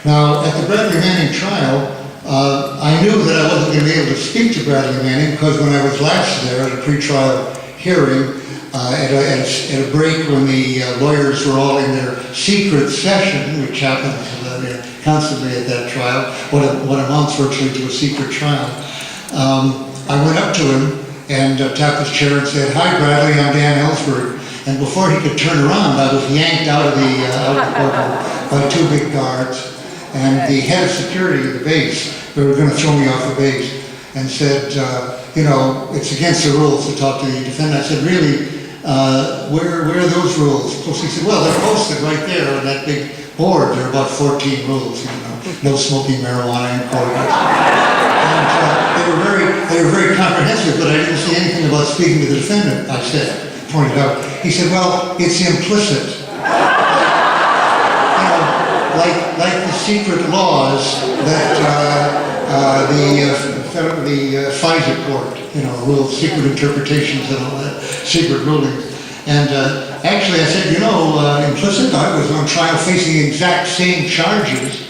Now, at the Bradley Manning trial, I knew that I wasn't going to be able to speak to Bradley Manning because when I was last there at a pretrial hearing, at a break when the lawyers were all in their secret session, which happens constantly at that trial, what amounts virtually to a secret trial, I went up to him and tapped his chair and said, "Hi Bradley, I'm Dan Ellsberg." And before he could turn around, I was yanked out of the courtroom by two big guards. And the head of security of the base, they were going to throw me off the base, and said, you know, it's against the rules to talk to the defendant. I said, really, where are those rules? He said, well, they're posted right there on that big board. There are about 14 rules, you know, no smoking marijuana in court. And they were very comprehensive, but I didn't see anything about speaking to the defendant, I said, pointed out. He said, well, it's implicit. Like the secret laws that the FISA court, you know, rules, secret interpretations and all that, secret rulings. And actually I said, you know, implicit, I was on trial facing the exact same charges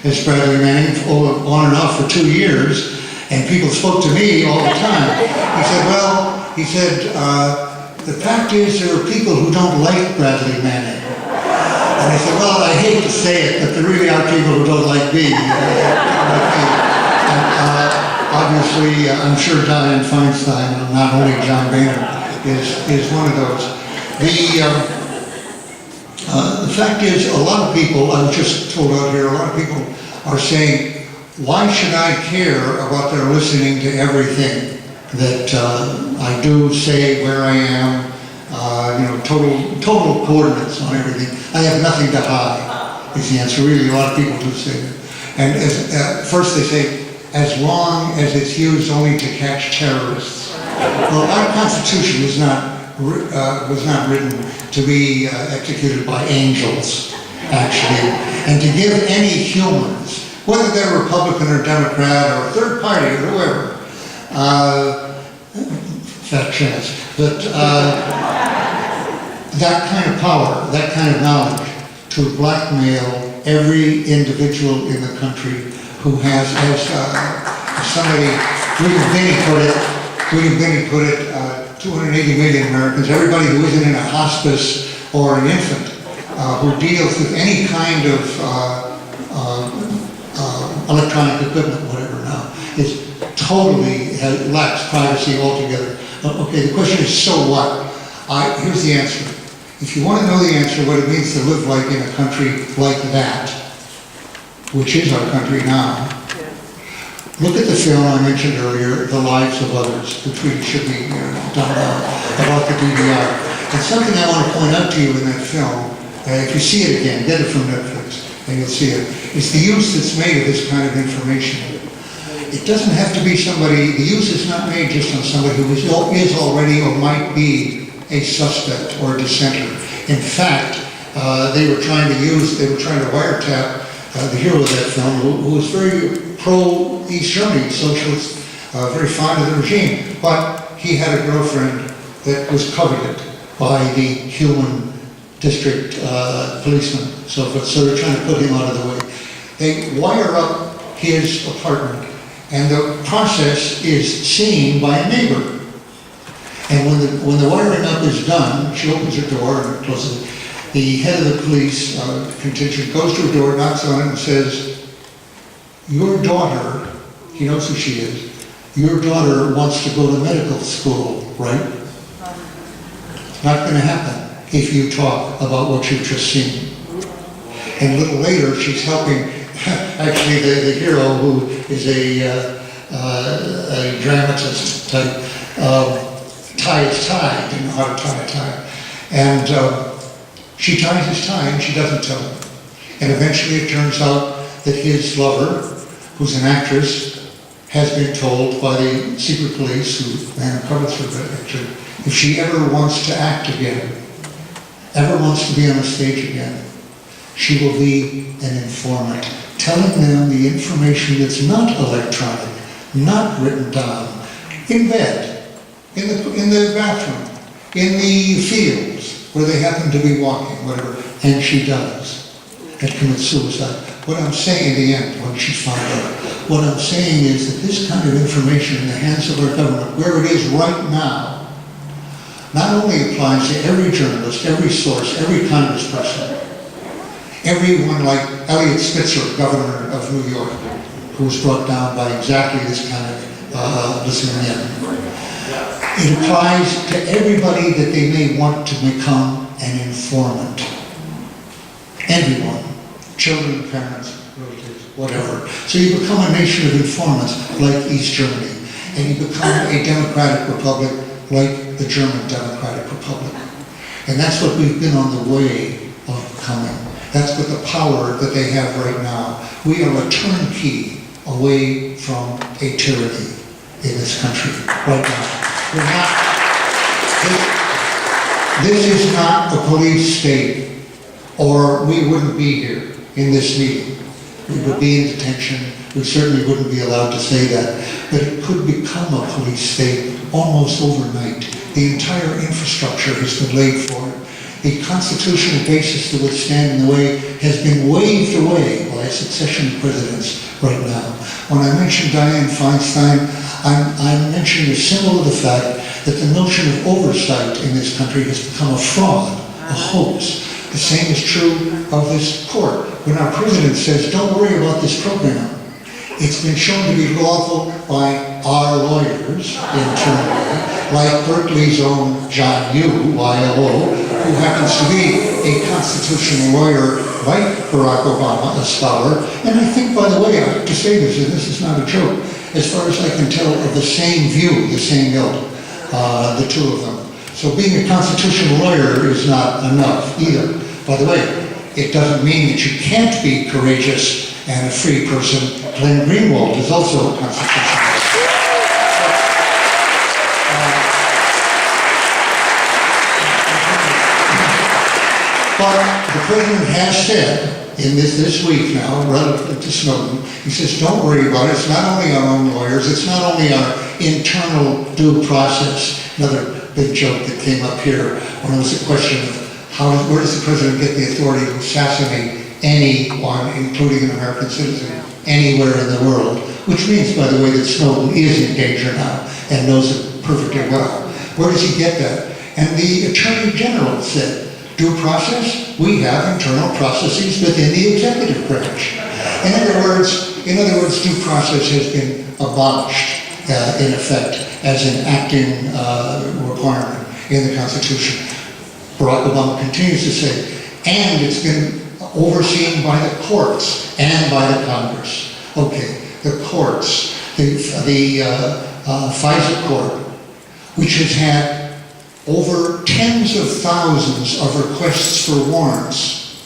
as Bradley Manning, on and off for 2 years, and people spoke to me all the time. He said, well, the fact is there are people who don't like Bradley Manning. And I said, well, I hate to say it, but there really are people who don't like me. Obviously, I'm sure Dianne Feinstein, and not only John Boehner, is one of those. The fact is, a lot of people, I was just told out here, a lot of people are saying, why should I care about their listening to everything that I do, say, where I am, you know, total coordinates on everything. I have nothing to hide, is the answer. Really, a lot of people do say that. And first they say, as long as it's used only to catch terrorists. Well, our Constitution was not written to be executed by angels, actually, and to give any humans, whether they're Republican or Democrat or third party or whoever, fat chance, but that kind of power, that kind of knowledge to blackmail every individual in the country who has, as somebody, William Binney put it, 280 million Americans, everybody who isn't in a hospice or an infant, who deals with any kind of electronic equipment, whatever now, is totally, lacks privacy altogether. Okay, the question is, so what? Here's the answer. If you want to know the answer, what it means to live like in a country like that, which is our country now, look at the film I mentioned earlier, The Lives of Others, which we should be done about the DDR. And something I want to point out to you in that film, if you see it again, get it from Netflix, and you'll see it, is the use that's made of this kind of information. It doesn't have to be somebody, the use is not made just on somebody who is already or might be a suspect or a dissenter. In fact, they were trying to wiretap the hero of that film, who was very pro-East Germany, socialist, very fond of the regime, but he had a girlfriend that was coveted by the human district policeman, so forth. So they're trying to put him out of the way. They wire up his apartment, and the process is seen by a neighbor. And when the wiring up is done, she opens her door and closes it. The head of the police contingent goes to her door, knocks on it, and says, "Your daughter," he knows who she is, "your daughter wants to go to medical school, right?" Not going to happen if you talk about what you've just seen. And a little later, she's helping, actually the hero, who is a dramatist type, tie his tie, didn't know how to tie a tie. And she ties his tie and she doesn't tell him. And eventually it turns out that his lover, who's an actress, has been told by the secret police, who uncovers her picture, if she ever wants to act again, ever wants to be on a stage again, she will be an informant, telling them the information that's not electronic, not written down, in bed, in the bathroom, in the fields, where they happen to be walking, whatever, and she does, and commits suicide. What I'm saying in the end, when she's found out, what I'm saying is that this kind of information in the hands of our government, where it is right now, not only applies to every journalist, every source, every congressperson, everyone like Eliot Spitzer, governor of New York, who was brought down by exactly this kind of listening in. It applies to everybody that they may want to become an informant. Everyone. Children, parents, relatives, whatever. So you become a nation of informants like East Germany. And you become a democratic republic like the German Democratic Republic. And that's what we've been on the way of becoming. That's what the power that they have right now. We are a turnkey away from a tyranny in this country right now. We're not, this is not a police state, or we wouldn't be here in this meeting. We would be in detention. We certainly wouldn't be allowed to say that. But it could become a police state almost overnight. The entire infrastructure has been laid for it. The constitutional basis that would stand in the way has been waved away by a succession of presidents right now. When I mentioned Dianne Feinstein, I'm mentioning a symbol of the fact that the notion of oversight in this country has become a fraud, a hoax. The same is true of this court. When our president says, don't worry about this program, it's been shown to be lawful by our lawyers internally, like Berkeley's own John Yoo, YLO, who happens to be a constitutional lawyer like Barack Obama, a scholar. And I think, by the way, I have to say this, and this is not a joke, as far as I can tell, of the same view, the same ilk, the two of them. So being a constitutional lawyer is not enough either. By the way, it doesn't mean that you can't be courageous and a free person. Glenn Greenwald is also a constitutional lawyer. But the president has said, in this week now, relative to Snowden, he says, don't worry about it. It's not only our own lawyers, it's not only our internal due process. Another big joke that came up here when it was a question of where does the president get the authority to assassinate anyone, including an American citizen, anywhere in the world, which means, by the way, that Snowden is in danger now and knows it perfectly well. Where does he get that? And the Attorney General said, due process, we have internal processes within the executive branch. In other words, due process has been abolished, in effect, as an acting requirement in the Constitution. Barack Obama continues to say, and it's been overseen by the courts and by the Congress. Okay, the courts, the FISA court, which has had over tens of thousands of requests for warrants,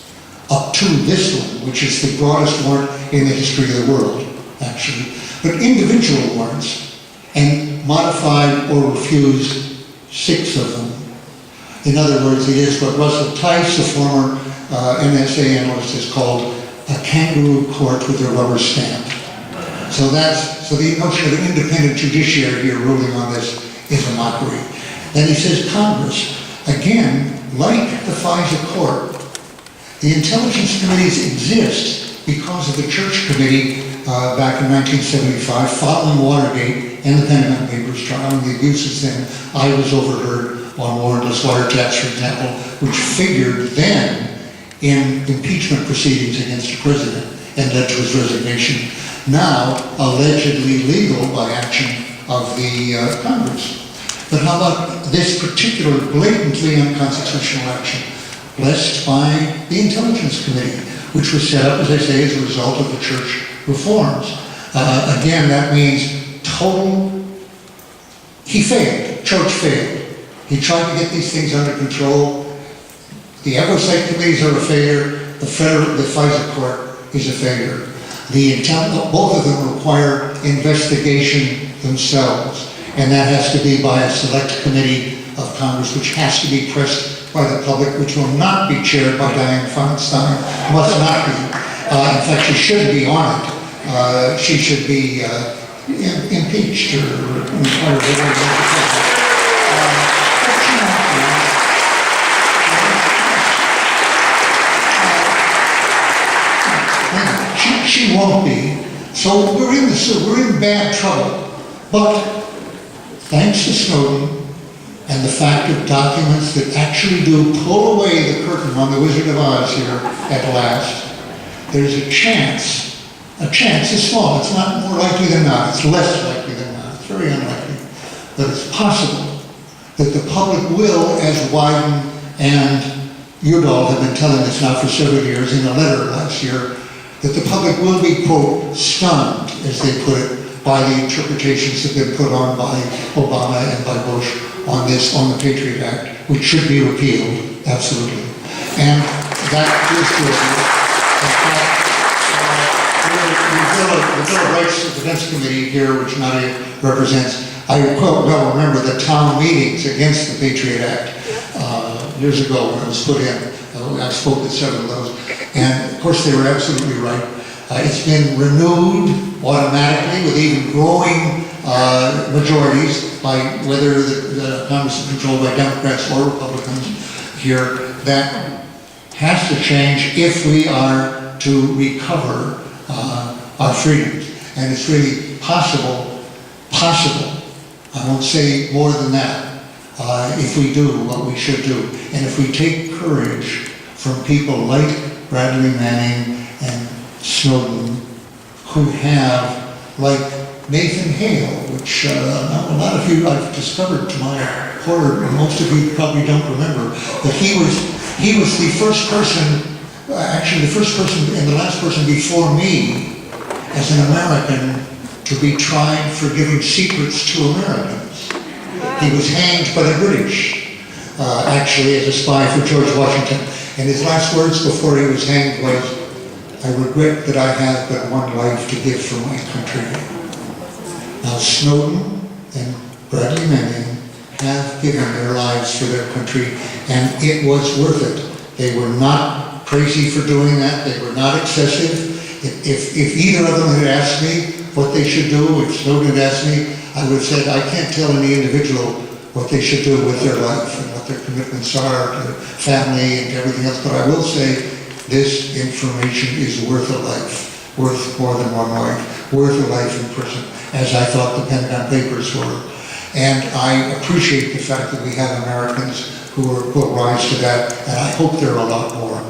up to this one, which is the broadest warrant in the history of the world, actually, but individual warrants, and modified or refused 6 of them. In other words, it is what Russell Tice, a former NSA analyst, has called a kangaroo court with a rubber stamp. So the notion of an independent judiciary here ruling on this is a mockery. Then he says Congress, again, like the FISA court, the intelligence committees exist because of the Church Committee back in 1975, following Watergate and the Pentagon Papers trial and the abuses then. I was overheard on warrantless wiretaps, for example, which figured then in impeachment proceedings against the president and led to his resignation, now allegedly legal by action of the Congress. But how about this particular blatantly unconstitutional action, blessed by the Intelligence Committee, which was set up, as I say, as a result of the church reforms? Again, that means he failed, church failed. He tried to get these things under control. The oversight committees are a failure. The FISA court is a failure. Both of them require investigation themselves, and that has to be by a select committee of Congress, which has to be pressed by the public, which will not be chaired by Dianne Feinstein, must not be. In fact, she shouldn't be on it. She should be impeached or whatever. She won't be. So we're in bad trouble. But thanks to Snowden and the fact of documents that actually do pull away the curtain on the Wizard of Oz here at last, there's a chance. A chance is small. It's not more likely than not. It's less likely than not. It's very unlikely. But it's possible that the public will, as Wyden and Udall have been telling us now for several years in a letter last year, that the public will be, quote, stunned, as they put it, by the interpretations that have been put on by Obama and by Bush on the Patriot Act, which should be repealed, absolutely. And that is good. The Bill of Rights Defense Committee here, which Nadia represents, I well remember the town meetings against the Patriot Act years ago when it was put in. I spoke at several of those. And of course they were absolutely right. It's been renewed automatically with even growing majorities by whether the Congress is controlled by Democrats or Republicans here. That has to change if we are to recover our freedoms. And it's really possible, I won't say more than that, if we do what we should do. And if we take courage from people like Bradley Manning and Snowden, who have, like Nathan Hale, which a lot of you I've discovered to my horror, and most of you probably don't remember, that he was the first person, actually the first person and the last person before me, as an American, to be tried for giving secrets to Americans. He was hanged by the British, actually as a spy for George Washington. And his last words before he was hanged was, "I regret that I have but one life to give for my country." Now Snowden and Bradley Manning have given their lives for their country, and it was worth it. They were not crazy for doing that. They were not excessive. If either of them had asked me what they should do, if Snowden had asked me, I would have said, I can't tell any individual what they should do with their life and what their commitments are to family and to everything else, but I will say this information is worth a life, worth more than one life, worth a life in prison, as I thought the Pentagon Papers were. And I appreciate the fact that we have Americans who will rise to that, and I hope there are a lot more.